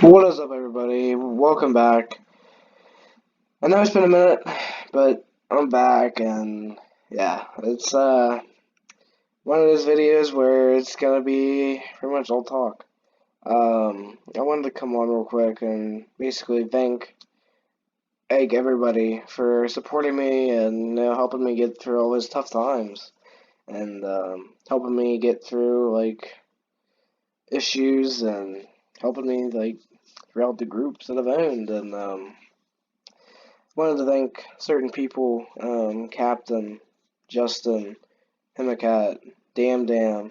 What is up, everybody? Welcome back. I know it's been a minute, but I'm back, and yeah, it's one of those videos where it's gonna be pretty much all talk. I wanted to come on real quick and basically thank everybody for supporting me and helping me get through all those tough times and helping me get through like issues and helping me like throughout the groups that I've owned and wanted to thank certain people, Captain, Justin, Hemacat, Damn Damn,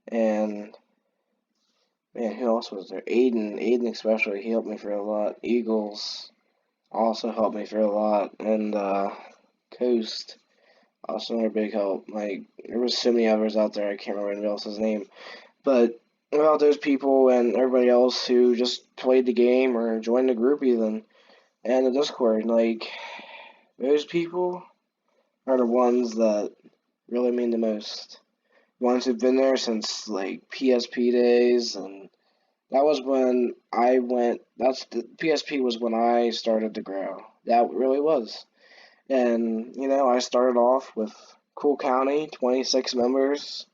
and man, who else was there? Aiden especially, he helped me through a lot. Eagles also helped me through a lot, and Coast also a big help. Like there was so many others out there, I can't remember anybody else's name, but about those people and everybody else who just played the game or joined the group even and the Discord, like those people are the ones that really mean the most. Ones who've been there since like PSP days, and that was when I went. That's the PSP was when I started to grow. That really was, and I started off with Cool County, 26 members,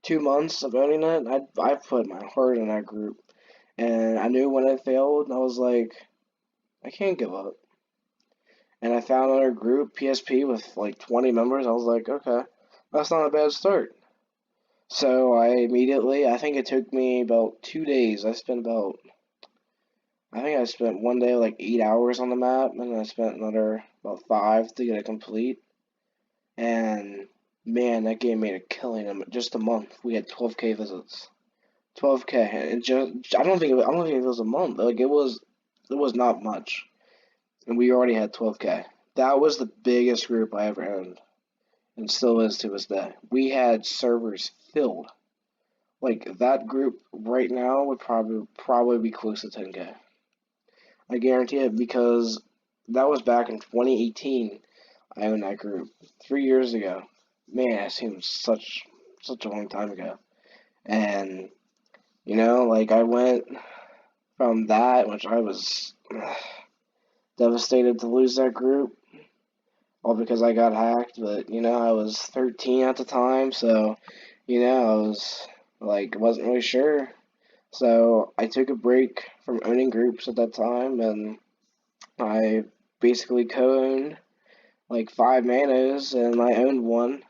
2 months of owning it. I put my heart in that group, and I knew when it failed, I was like, I can't give up. And I found another group, PSP, with like 20 members. I was like, okay, that's not a bad start. So I think it took me about 2 days. I think I spent one day like 8 hours on the map, and then I spent another about five to get it complete. And man, that game made a killing in just a month. We had 12K visits. 12K, and I don't think it was a month. Like it was not much, and we already had 12K. That was the biggest group I ever owned, and still is to this day. We had servers filled. Like that group right now would probably be close to 10K. I guarantee it because that was back in 2018. I owned that group 3 years ago. Man, it seems such a long time ago. And like I went from that, which I was devastated to lose that group, all because I got hacked. But I was 13 at the time, so I was like wasn't really sure. So I took a break from owning groups at that time, and I basically co-owned like five manos, and I owned one.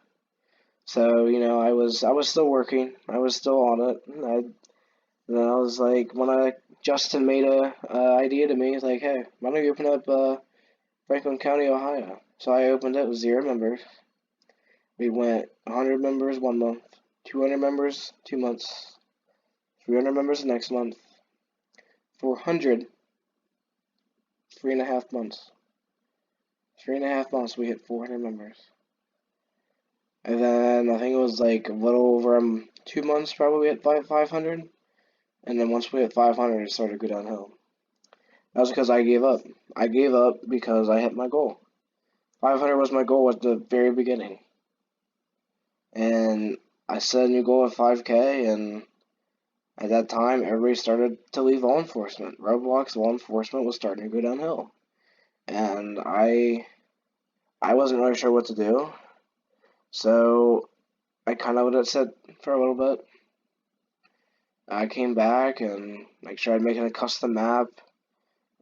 So I was still working. I was still on it. And then I was like, when Justin made a idea to me, he's like, hey, why don't you open up Franklin County, Ohio? So I opened it with 0 members. We went 100 members 1 month, 200 members 2 months, 300 members the next month, 400 3.5 months. 3.5 months we hit 400 members. And then I think it was like a little over 2 months probably we hit 500. And then once we hit 500 it started to go downhill. That was because I gave up. I gave up because I hit my goal. 500 was my goal at the very beginning. And I set a new goal of 5K, and at that time everybody started to leave law enforcement. Roblox law enforcement was starting to go downhill. And I wasn't really sure what to do. So I kind of let it sit for a little bit. I came back and tried making a custom map,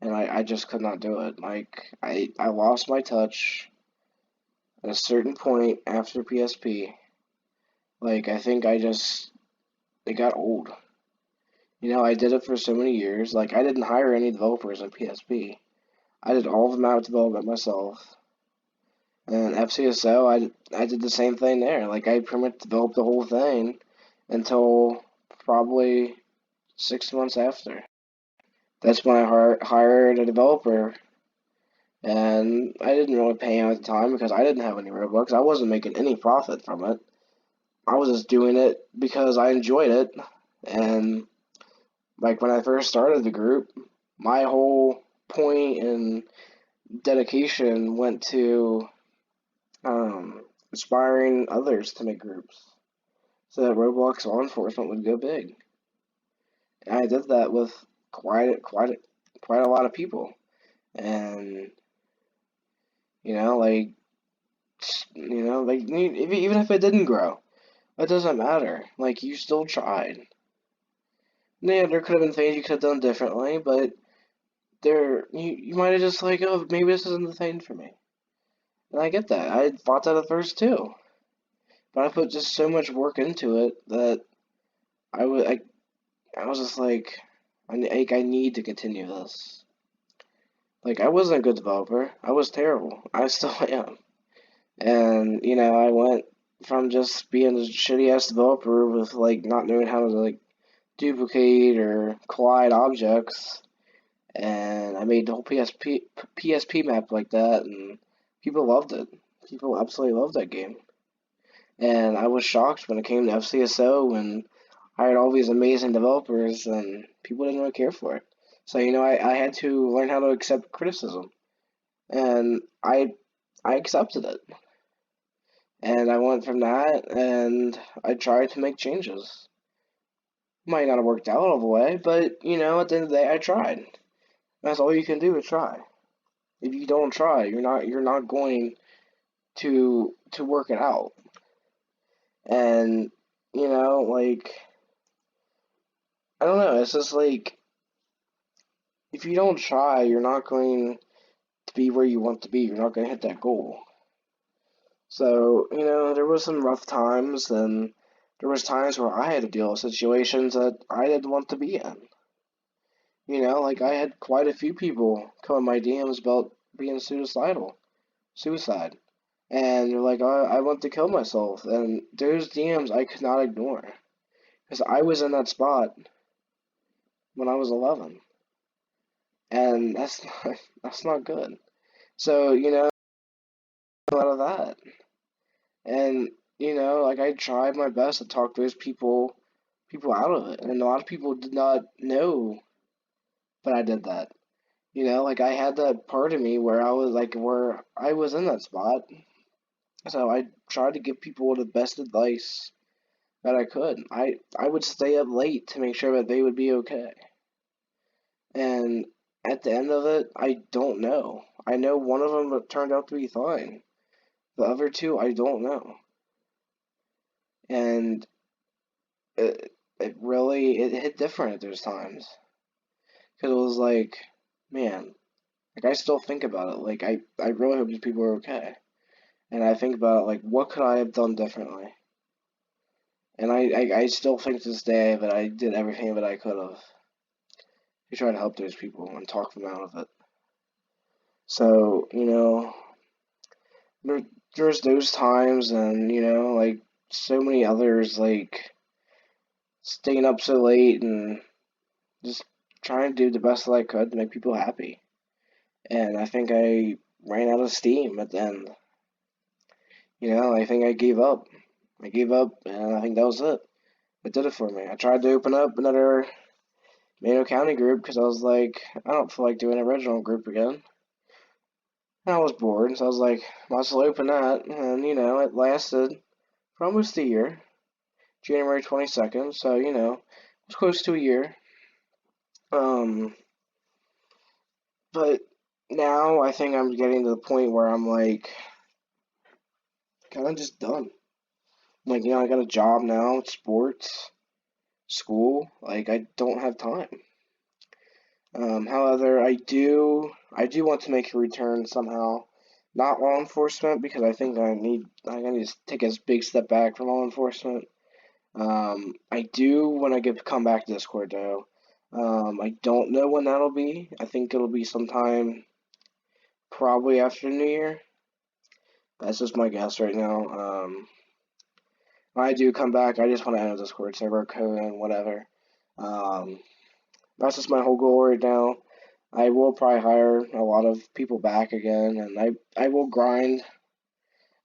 and I just could not do it. Like I lost my touch at a certain point after PSP. Like I think it got old. I did it for so many years. Like I didn't hire any developers on PSP. I did all of the map development myself. And FCSO, I did the same thing there. Like I pretty much developed the whole thing until probably 6 months after. That's when I hired a developer, and I didn't really pay him at the time because I didn't have any Robux. I wasn't making any profit from it. I was just doing it because I enjoyed it. And like when I first started the group, my whole point and dedication went to inspiring others to make groups so that Roblox law enforcement would go big. And I did that with quite a lot of people. And like like even if it didn't grow, it doesn't matter. Like, you still tried. Yeah, there could have been things you could have done differently, but you might have just like, oh, maybe this isn't the thing for me. And I get that. I thought that at first too, but I put just so much work into it that I was just like, I need to continue this. Like, I wasn't a good developer. I was terrible. I still am. And I went from just being a shitty ass developer with like not knowing how to like duplicate or collide objects, and I made the whole PSP map like that, and people loved it. People absolutely loved that game. And I was shocked when it came to FCSO, and I had all these amazing developers, and people didn't really care for it. So I had to learn how to accept criticism, and I accepted it. And I went from that, and I tried to make changes. Might not have worked out all the way, but at the end of the day, I tried. That's all you can do is try. If you don't try, you're not going to work it out. And like, I don't know, it's just like, if you don't try, you're not going to be where you want to be. You're not going to hit that goal. So, there was some rough times, and there was times where I had to deal with situations that I didn't want to be in. Like, I had quite a few people come in my DMs about being suicide. And they're like, I want to kill myself. And those DMs I could not ignore. Because I was in that spot when I was 11. And that's not good. So, out of that. And, like, I tried my best to talk those people out of it. And a lot of people did not know that I did that. Like, I had that part of me where I was in that spot. So I tried to give people the best advice that I could. I would stay up late to make sure that they would be okay. And at the end of it, I don't know. I know one of them turned out to be fine. The other two, I don't know. And it really it hit different at those times. Because it was like, man, like, I still think about it. Like, I really hope these people are okay. And I think about it like, what could I have done differently? And I still think to this day that I did everything that I could have to try to help those people and talk them out of it. So, there's those times, and, like, so many others, like, staying up so late and just trying to do the best that I could to make people happy. And I think I ran out of steam at the end. I think I gave up. I gave up, and I think that was it. It did it for me. I tried to open up another Mano County group because I was like, I don't feel like doing a original group again. And I was bored, so I was like, might as well open that. And, it lasted for almost a year. January 22nd, so, it was close to a year. Um, but now I think I'm getting to the point where I'm like, kind of just done. Like, I got a job now, sports, school, like, I don't have time. However, I do want to make a return somehow. Not law enforcement, because I need to take a big step back from law enforcement. I do want to come back to Discord though. I don't know when that'll be. I think it'll be sometime probably after New Year. That's just my guess right now. When I do come back, I just want to enter Discord server, code, and whatever. Um, that's just my whole goal right now. I will probably hire a lot of people back again, and I will grind,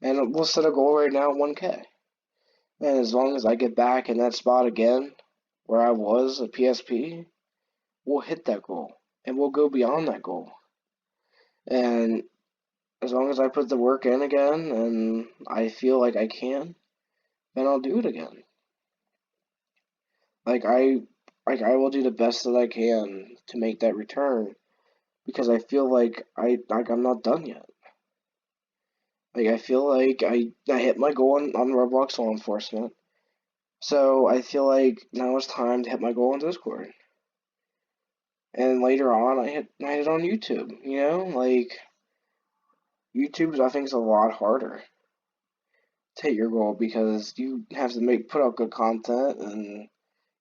and we'll set a goal right now, 1K. And as long as I get back in that spot again, where I was at PSP, we'll hit that goal, and we'll go beyond that goal. And as long as I put the work in again, and I feel like I can, then I'll do it again. Like, like I will do the best that I can to make that return because I feel like I'm not done yet. Like I feel like I hit my goal on Roblox Law Enforcement. So I feel like now it's time to hit my goal on Discord. And later on I hit on YouTube, you know? Like YouTube I think is a lot harder to hit your goal because you have to put out good content and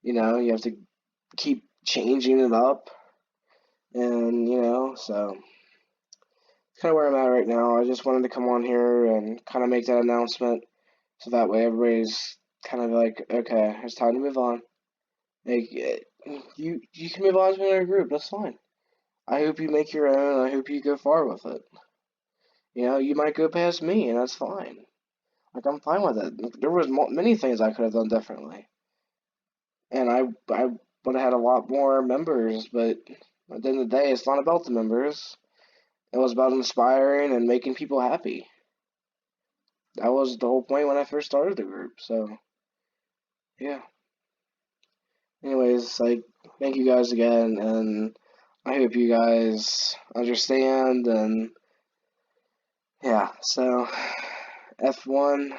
you have to keep changing it up and so it's kind of where I'm at right now. I just wanted to come on here and kind of make that announcement so that way everybody's kind of like, okay, it's time to move on. Like you can move on to another group, that's fine. I hope you make your own. I hope you go far with it. You might go past me, and that's fine. Like I'm fine with it. There was many things I could have done differently, and I would have had a lot more members. But at the end of the day, it's not about the members. It was about inspiring and making people happy. That was the whole point when I first started the group. So yeah. Anyways, like thank you guys again, and I hope you guys understand. And yeah, so F1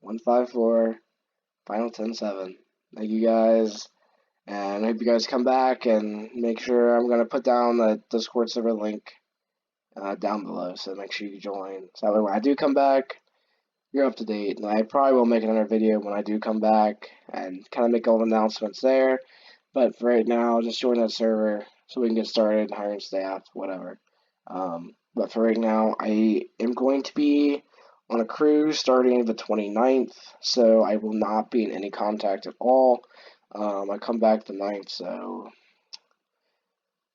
154 Final 10-7. Thank you guys, and I hope you guys come back and make sure I'm gonna put down the Discord server link down below. So make sure you join. So that way when I do come back, you're up to date. And I probably will make another video when I do come back and kind of make all the announcements there. But for right now, just join that server so we can get started, hiring staff, whatever. But for right now, I am going to be on a cruise starting the 29th, so I will not be in any contact at all. I come back the 9th, so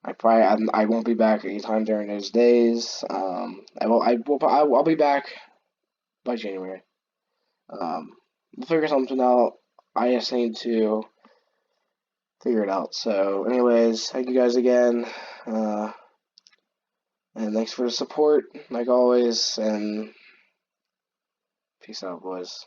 I won't be back anytime during those days. I'll be back by January. We'll figure something out. I just need to figure it out. So, anyways, thank you guys again, and thanks for the support, like always, and peace out, boys.